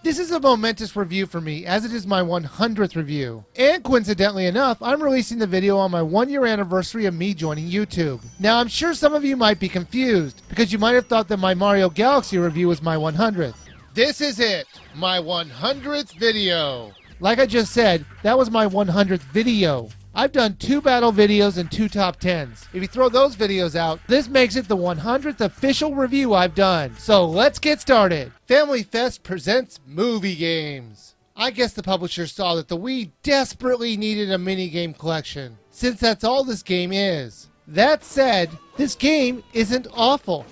This is a momentous review for me, as it is my 100th review. And coincidentally enough, I'm releasing the video on my 1-year anniversary of me joining YouTube. Now I'm sure some of you might be confused, because you might have thought that my Mario Galaxy review was my 100th. This is it, my 100th video. Like I just said, that was my 100th video. I've done 2 battle videos and 2 top 10s. If you throw those videos out, this makes it the 100th official review I've done. So let's get started. Family Fest presents movie games. I guess the publisher saw that the Wii desperately needed a minigame collection, since that's all this game is. That said, this game isn't awful.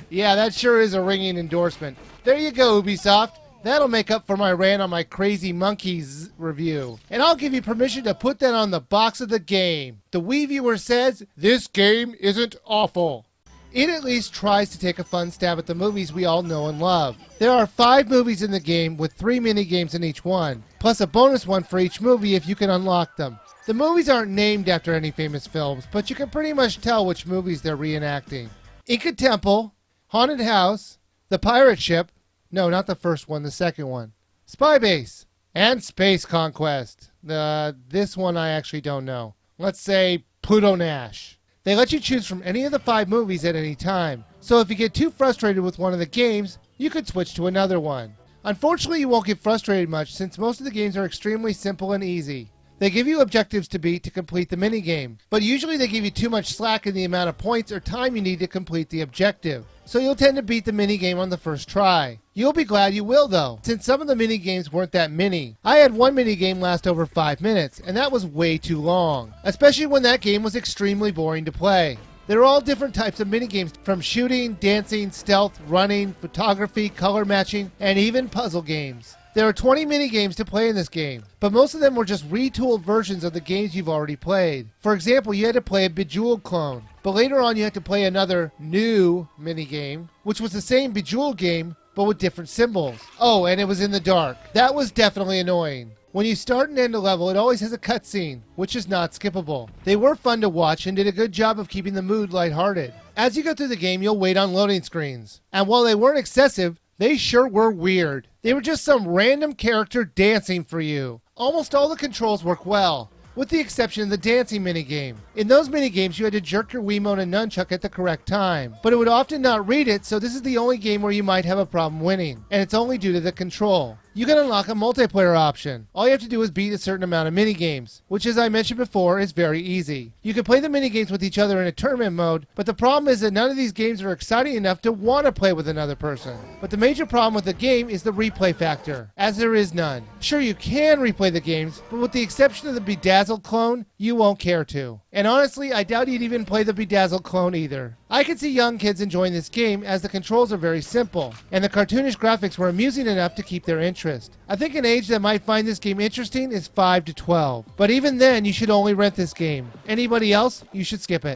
Yeah, that sure is a ringing endorsement. There you go, Ubisoft. That'll make up for my rant on my Crazy Monkeys review. And I'll give you permission to put that on the box of the game. The Wii viewer says, this game isn't awful. It at least tries to take a fun stab at the movies we all know and love. There are 5 movies in the game with 3 minigames in each one, plus a bonus one for each movie if you can unlock them. The movies aren't named after any famous films, but you can pretty much tell which movies they're reenacting. Inca Temple, Haunted House, The Pirate Ship, no, not the first one, the second one. Spy Base and Space Conquest. This one I actually don't know. Let's say Pluto Nash. They let you choose from any of the 5 movies at any time. So if you get too frustrated with one of the games, you could switch to another one. Unfortunately, you won't get frustrated much since most of the games are extremely simple and easy. They give you objectives to beat to complete the minigame, but usually they give you too much slack in the amount of points or time you need to complete the objective. So you'll tend to beat the minigame on the first try. You'll be glad you will though, since some of the minigames weren't that mini. I had one minigame last over 5 minutes, and that was way too long, especially when that game was extremely boring to play. They're all different types of minigames, from shooting, dancing, stealth, running, photography, color matching, and even puzzle games. There are 20 minigames to play in this game, but most of them were just retooled versions of the games you've already played. For example, you had to play a Bejeweled clone, but later on you had to play another new minigame, which was the same Bejeweled game, but with different symbols. Oh, and it was in the dark. That was definitely annoying. When you start and end a level, it always has a cutscene, which is not skippable. They were fun to watch and did a good job of keeping the mood lighthearted. As you go through the game, you'll wait on loading screens. And while they weren't excessive, they sure were weird. They were just some random character dancing for you. Almost all the controls work well, with the exception of the dancing minigame. In those minigames, you had to jerk your Wiimote and nunchuck at the correct time, but it would often not read it, so this is the only game where you might have a problem winning, and it's only due to the control. You can unlock a multiplayer option. All you have to do is beat a certain amount of minigames, which, as I mentioned before, is very easy. You can play the minigames with each other in a tournament mode, but the problem is that none of these games are exciting enough to want to play with another person. But the major problem with the game is the replay factor, as there is none. Sure, you can replay the games, but with the exception of the Bedazzled clone, you won't care to. And honestly, I doubt you'd even play the Bedazzled clone either. I could see young kids enjoying this game as the controls are very simple, and the cartoonish graphics were amusing enough to keep their interest. I think an age that might find this game interesting is 5 to 12, but even then you should only rent this game. Anybody else, you should skip it.